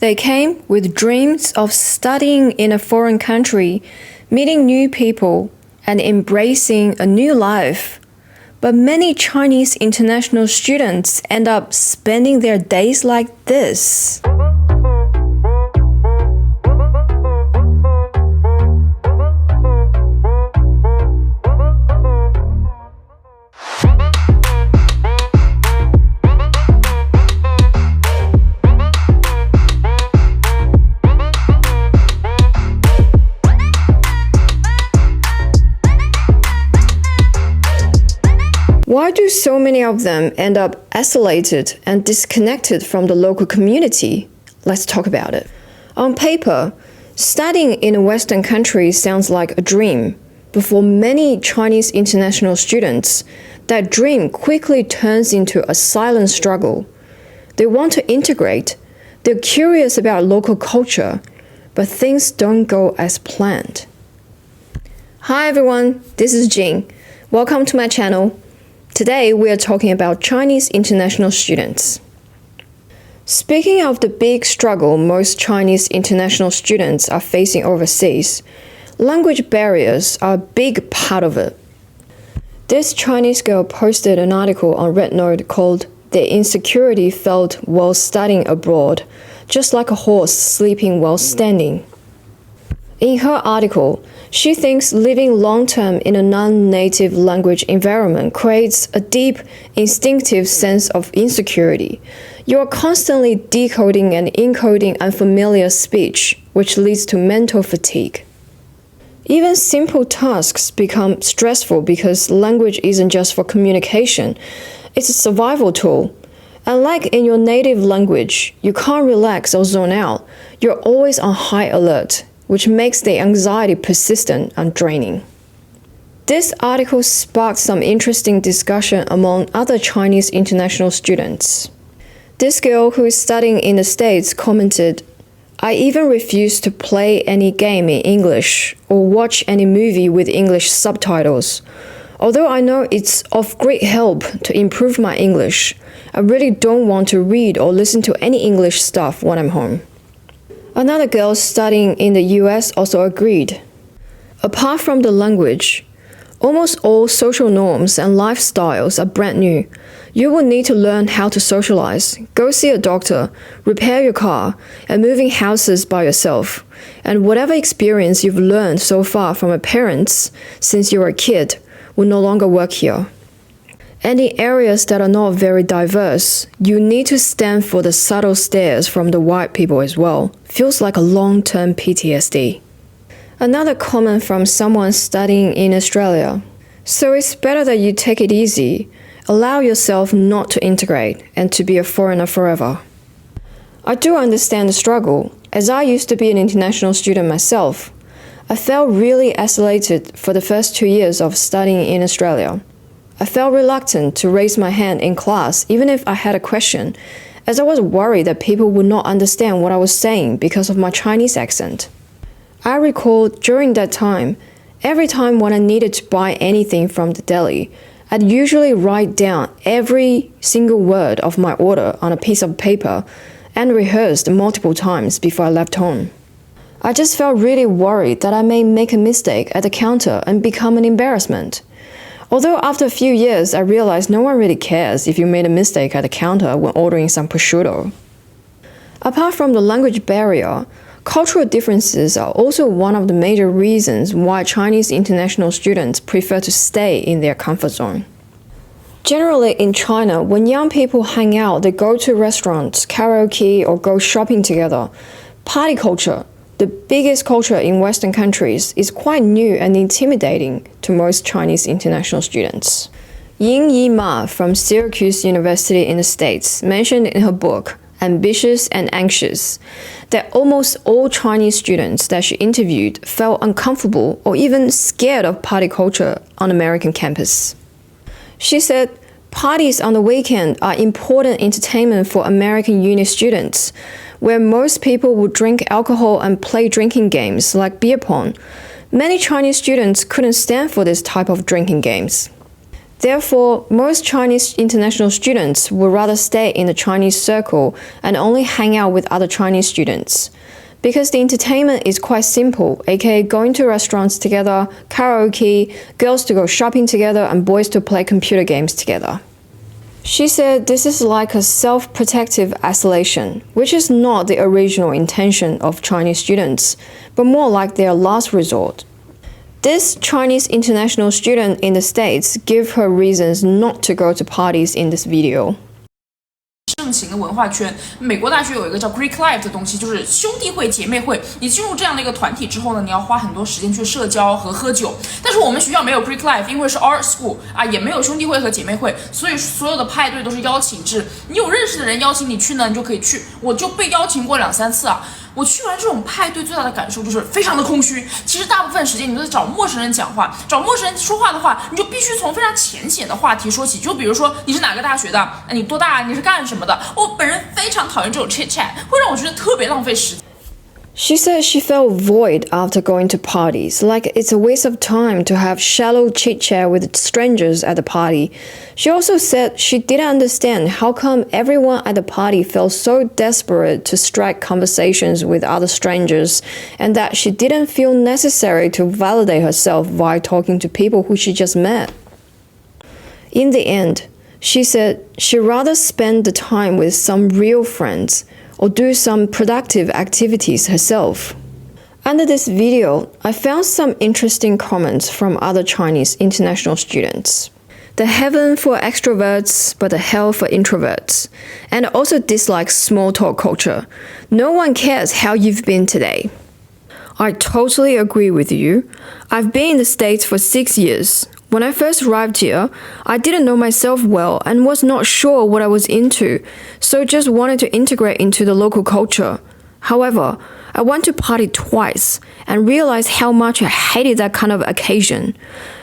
They came with dreams of studying in a foreign country, meeting new people, and embracing a new life. But many Chinese international students end up spending their days like this. Why do so many of them end up isolated and disconnected from the local community? Let's talk about it. On paper, studying in a Western country sounds like a dream, but for many Chinese international students, that dream quickly turns into a silent struggle. They want to integrate, they're curious about local culture, but things don't go as planned. Hi everyone, this is Jing. Welcome to my channel. Today, we are talking about Chinese international students. Speaking of the big struggle most Chinese international students are facing overseas, language barriers are a big part of it. This Chinese girl posted an article on RedNote called "The Insecurity Felt While Studying Abroad, Just Like a Horse Sleeping While Standing." In her article, she thinks living long-term in a non-native language environment creates a deep, instinctive sense of insecurity. You are constantly decoding and encoding unfamiliar speech, which leads to mental fatigue. Even simple tasks become stressful because language isn't just for communication, it's a survival tool. Unlike in your native language, you can't relax or zone out. You're always on high alert, which makes the anxiety persistent and draining. This article sparked some interesting discussion among other Chinese international students. This girl who is studying in the States commented, "I even refuse to play any game in English or watch any movie with English subtitles. Although I know it's of great help to improve my English, I really don't want to read or listen to any English stuff when I'm home." Another girl studying in the US also agreed. Apart from the language, almost all social norms and lifestyles are brand new. You will need to learn how to socialize, go see a doctor, repair your car, and moving houses by yourself. And whatever experience you've learned so far from your parents since you were a kid will no longer work here. And in areas that are not very diverse, you need to stand for the subtle stares from the white people as well. Feels like a long-term PTSD. Another comment from someone studying in Australia. "So it's better that you take it easy, allow yourself not to integrate, and to be a foreigner forever." I do understand the struggle, as I used to be an international student myself. I felt really isolated for the first 2 years of studying in Australia. I felt reluctant to raise my hand in class even if I had a question, as I was worried that people would not understand what I was saying because of my Chinese accent. I recall during that time, every time when I needed to buy anything from the deli, I'd usually write down every single word of my order on a piece of paper and rehearsed multiple times before I left home. I just felt really worried that I may make a mistake at the counter and become an embarrassment. Although after a few years, I realized no one really cares if you made a mistake at the counter when ordering some prosciutto. Apart from the language barrier, cultural differences are also one of the major reasons why Chinese international students prefer to stay in their comfort zone. Generally in China, when young people hang out, they go to restaurants, karaoke, or go shopping together. Party culture, the biggest culture in Western countries, is quite new and intimidating to most Chinese international students. Ying-Yi Ma from Syracuse University in the States mentioned in her book, Ambitious and Anxious, that almost all Chinese students that she interviewed felt uncomfortable or even scared of party culture on American campus. She said, "Parties on the weekend are important entertainment for American uni students, where most people would drink alcohol and play drinking games like beer pong. Many Chinese students couldn't stand for this type of drinking games. Therefore, most Chinese international students would rather stay in the Chinese circle and only hang out with other Chinese students. Because the entertainment is quite simple, aka going to restaurants together, karaoke, girls to go shopping together, and boys to play computer games together. She said this is like a self-protective isolation, which is not the original intention of Chinese students, but more like their last resort. This Chinese international student in the States gave her reasons not to go to parties in this video. 盛行的文化圈，美国大学有一个叫 Greek Life 的东西，就是兄弟会、姐妹会。你进入这样的一个团体之后呢，你要花很多时间去社交和喝酒。但是我们学校没有 Greek Life， 因为是 Art School 啊，也没有兄弟会和姐妹会，所以所有的派对都是邀请制。你有认识的人邀请你去呢，你就可以去。我就被邀请过2-3次啊。我去完这种派对，最大的感受就是非常的空虚。其实大部分时间你都在找陌生人讲话，找陌生人说话的话，你就必须从非常浅显的话题说起。就比如说你是哪个大学的，你多大，你是干什么的。我本人非常讨厌这种 chit chat， 会让我觉得特别浪费时间。She said she felt void after going to parties, like it's a waste of time to have shallow chit-chat with strangers at the party. She also said she didn't understand how come everyone at the party felt so desperate to strike conversations with other strangers, and that she didn't feel necessary to validate herself while talking to people who she just met. In the end, she said she'd rather spend the time with some real friends or do some productive activities herself. Under this video, I found some interesting comments from other Chinese international students. The heaven for extroverts, but the hell for introverts. And also dislikes small talk culture. No one cares how you've been today. I totally agree with you. I've been in the States for 6 years. When I first arrived here, I didn't know myself well and was not sure what I was into, so just wanted to integrate into the local culture. However, I went to party twice and realized how much I hated that kind of occasion.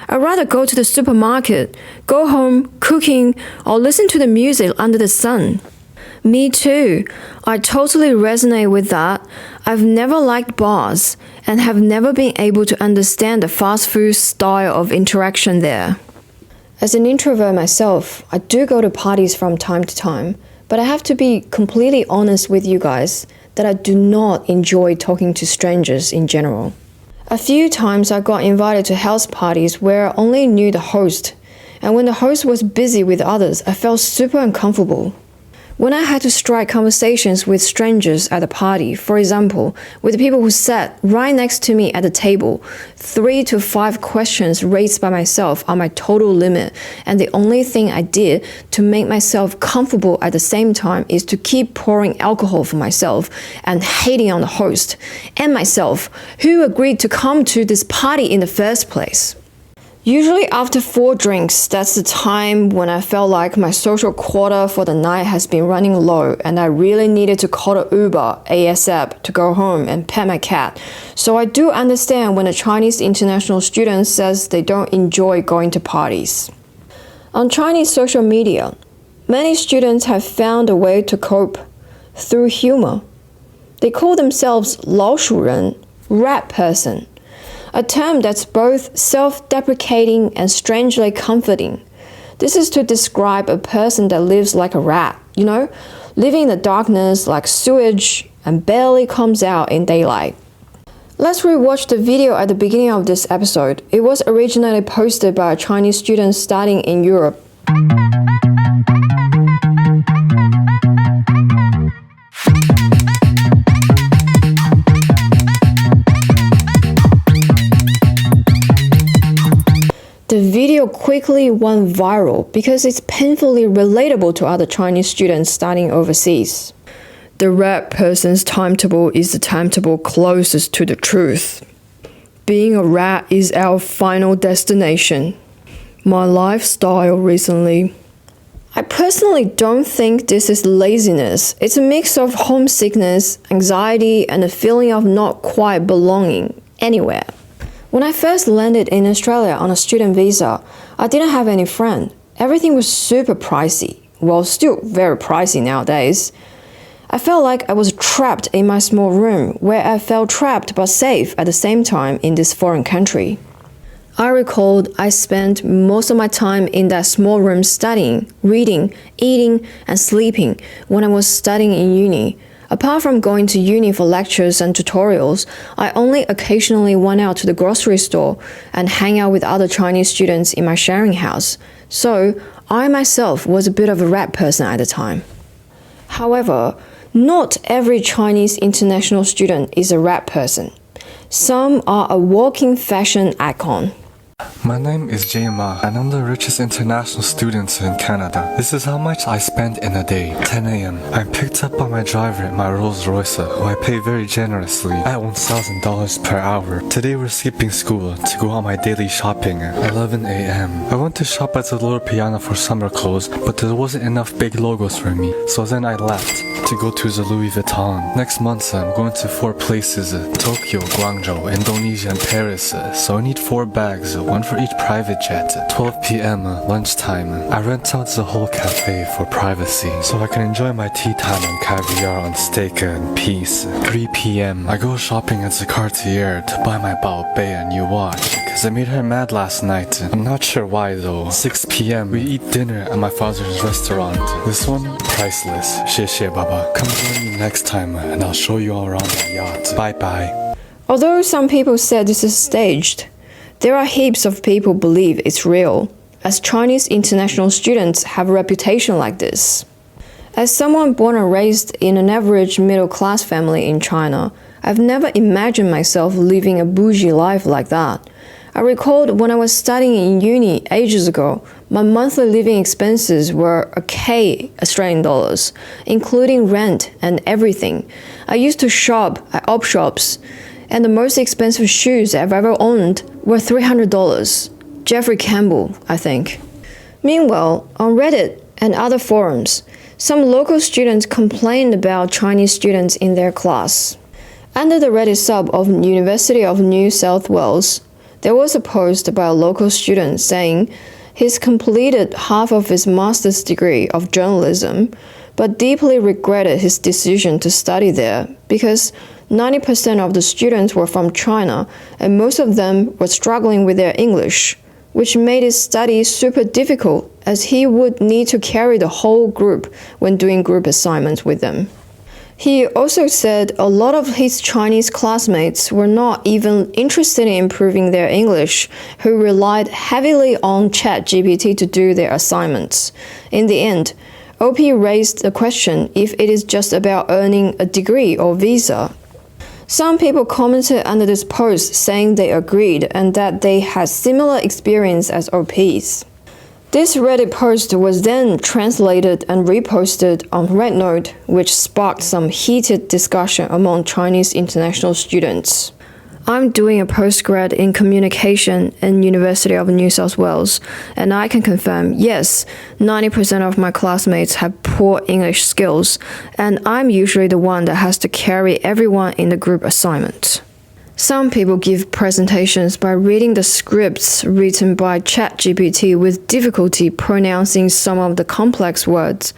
I'd rather go to the supermarket, go home, cooking, or listen to the music under the sun. Me too. I totally resonate with that. I've never liked bars and have never been able to understand the fast food style of interaction there. As an introvert myself, I do go to parties from time to time, but I have to be completely honest with you guys that I do not enjoy talking to strangers in general. A few times I got invited to house parties where I only knew the host, and when the host was busy with others, I felt super uncomfortable. When I had to strike conversations with strangers at a party, for example, with the people who sat right next to me at the table, 3 to 5 questions raised by myself are my total limit, and the only thing I did to make myself comfortable at the same time is to keep pouring alcohol for myself and hating on the host and myself, who agreed to come to this party in the first place. Usually after 4 drinks, that's the time when I felt like my social quota for the night has been running low and I really needed to call an Uber ASAP to go home and pet my cat. So I do understand when a Chinese international student says they don't enjoy going to parties. On Chinese social media, many students have found a way to cope through humor. They call themselves 老鼠人, rat person, a term that's both self-deprecating and strangely comforting. This is to describe a person that lives like a rat, living in the darkness like sewage and barely comes out in daylight. Let's rewatch the video at the beginning of this episode. It was originally posted by a Chinese student studying in Europe. The video quickly went viral because it's painfully relatable to other Chinese students studying overseas. The rat person's timetable is the timetable closest to the truth. Being a rat is our final destination. My lifestyle recently. I personally don't think this is laziness. It's a mix of homesickness, anxiety, and a feeling of not quite belonging anywhere. When I first landed in Australia on a student visa, I didn't have any friend. Everything was super pricey. Well, still very pricey nowadays. I felt like I was trapped in my small room, where I felt trapped but safe at the same time in this foreign country. I recalled I spent most of my time in that small room studying, reading, eating, and sleeping when I was studying in uni. Apart from going to uni for lectures and tutorials, I only occasionally went out to the grocery store and hang out with other Chinese students in my sharing house. So, I myself was a bit of a rat person at the time. However, not every Chinese international student is a rat person. Some are a walking fashion icon. My name is Jay Ma, and I'm the richest international student in Canada. This is how much I spend in a day. 10 a.m. I'm picked up by my driver in my Rolls Royce, who I pay very generously at $1,000 per hour. Today we're skipping school to go on my daily shopping at 11 a.m. I went to shop at the Loro Piana for summer clothes, but there wasn't enough big logos for me, so then I left to go to the Louis Vuitton. Next month I'm going to 4 places, Tokyo, Guangzhou, Indonesia, and Paris, so I need 4 bags, one for each private jet. 12 p.m. lunchtime. I rent out the whole cafe for privacy, so I can enjoy my tea time on caviar on steak and peace. 3 p.m. I go shopping at the Cartier to buy my Baobei a new watch, cause I made her mad last night. I'm not sure why though. 6 p.m. we eat dinner at my father's restaurant. This one, priceless. 谢谢 Baba. Come join me next time and I'll show you all around my yacht. Bye bye. Although some people said this is staged, there are heaps of people believe it's real, as Chinese international students have a reputation like this. As someone born and raised in an average middle-class family in China, I've never imagined myself living a bougie life like that. I recalled when I was studying in uni ages ago, my monthly living expenses were $1,000 Australian dollars, including rent and everything. I used to shop at op shops, and the most expensive shoes I've ever owned were $300. Jeffrey Campbell, I think. Meanwhile, on Reddit and other forums, some local students complained about Chinese students in their class. Under the Reddit sub of University of New South Wales, there was a post by a local student saying he's completed half of his master's degree of journalism, but deeply regretted his decision to study there because 90% of the students were from China, and most of them were struggling with their English, which made his studies super difficult as he would need to carry the whole group when doing group assignments with them. He also said a lot of his Chinese classmates were not even interested in improving their English, who relied heavily on ChatGPT to do their assignments. In the end, OP raised the question if it is just about earning a degree or visa. Some people commented under this post saying they agreed and that they had similar experience as OPs. This Reddit post was then translated and reposted on RedNote, which sparked some heated discussion among Chinese international students. I'm doing a postgrad in communication in University of New South Wales, and I can confirm, yes, 90% of my classmates have poor English skills, and I'm usually the one that has to carry everyone in the group assignment. Some people give presentations by reading the scripts written by ChatGPT with difficulty pronouncing some of the complex words.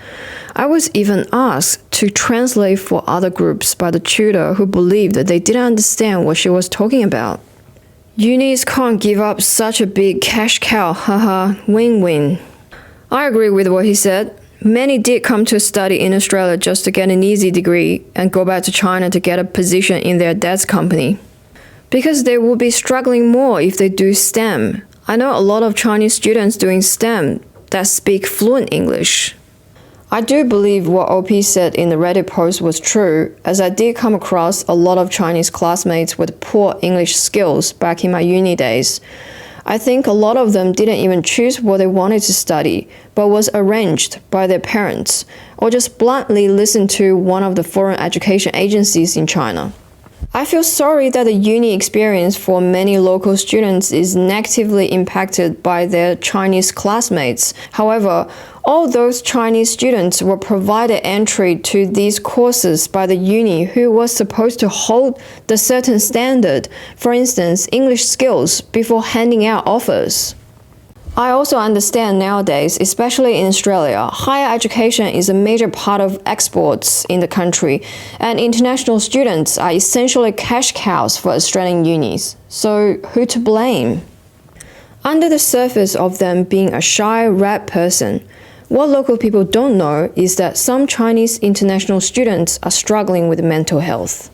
I was even asked to translate for other groups by the tutor who believed that they didn't understand what she was talking about. Unis can't give up such a big cash cow, haha, win-win. I agree with what he said. Many did come to study in Australia just to get an easy degree and go back to China to get a position in their dad's company. Because they will be struggling more if they do STEM. I know a lot of Chinese students doing STEM that speak fluent English. I do believe what OP said in the Reddit post was true, as I did come across a lot of Chinese classmates with poor English skills back in my uni days. I think a lot of them didn't even choose what they wanted to study, but was arranged by their parents, or just bluntly listened to one of the foreign education agencies in China. I feel sorry that the uni experience for many local students is negatively impacted by their Chinese classmates. However, all those Chinese students were provided entry to these courses by the uni who was supposed to hold the certain standard, for instance, English skills, before handing out offers. I also understand nowadays, especially in Australia, higher education is a major part of exports in the country, and international students are essentially cash cows for Australian unis. So, who to blame? Under the surface of them being a shy rat person, what local people don't know is that some Chinese international students are struggling with mental health.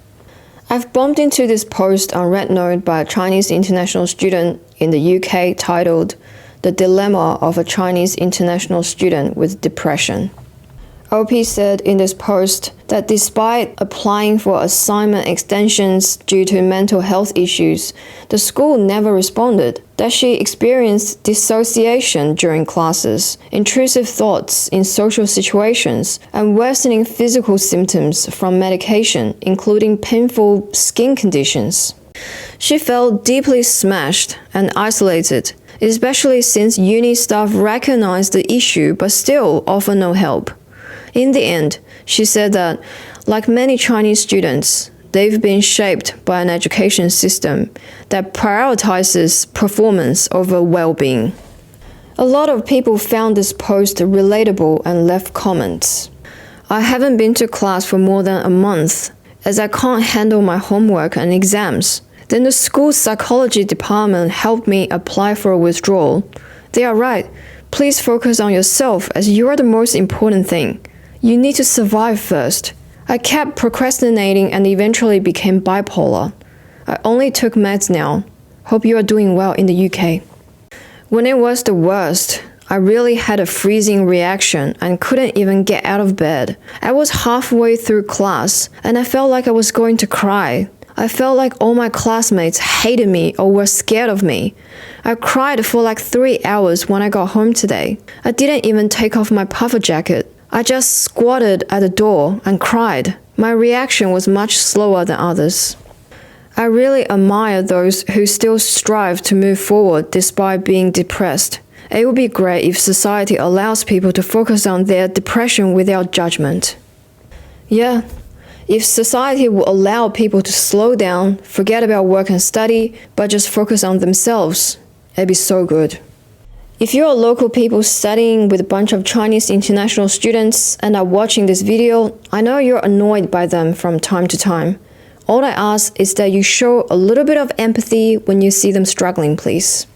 I've bumped into this post on RedNote by a Chinese international student in the UK titled "The Dilemma of a Chinese International Student with Depression." OP said in this post that despite applying for assignment extensions due to mental health issues, the school never responded, that she experienced dissociation during classes, intrusive thoughts in social situations, and worsening physical symptoms from medication, including painful skin conditions. She felt deeply smashed and isolated, especially since uni staff recognized the issue but still offer no help. In the end, she said that, like many Chinese students, they've been shaped by an education system that prioritizes performance over well-being. A lot of people found this post relatable and left comments. I haven't been to class for more than a month, as I can't handle my homework and exams. Then the school psychology department helped me apply for a withdrawal. They are right. Please focus on yourself as you are the most important thing. You need to survive first. I kept procrastinating and eventually became bipolar. I only took meds now. Hope you are doing well in the UK. When it was the worst, I really had a freezing reaction and couldn't even get out of bed. I was halfway through class and I felt like I was going to cry. I felt like all my classmates hated me or were scared of me. I cried for like 3 hours when I got home today. I didn't even take off my puffer jacket. I just squatted at the door and cried. My reaction was much slower than others. I really admire those who still strive to move forward despite being depressed. It would be great if society allows people to focus on their depression without judgment. Yeah, if society would allow people to slow down, forget about work and study, but just focus on themselves, it'd be so good. If you're local people studying with a bunch of Chinese international students and are watching this video, I know you're annoyed by them from time to time. All I ask is that you show a little bit of empathy when you see them struggling, please.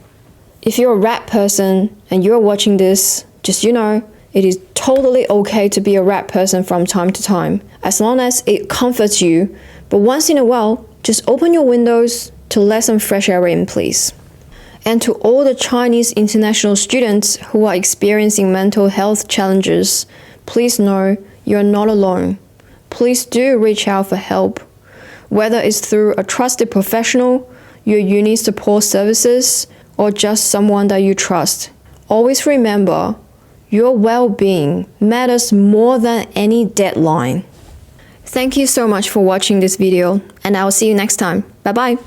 If you're a rat person and you're watching this, just it is totally okay to be a rat person from time to time, as long as it comforts you. But once in a while, just open your windows to let some fresh air in, please. And to all the Chinese international students who are experiencing mental health challenges, please know you're not alone. Please do reach out for help, whether it's through a trusted professional, your uni support services, or just someone that you trust. Always remember, your well-being matters more than any deadline. Thank you so much for watching this video, and I'll see you next time. Bye-bye.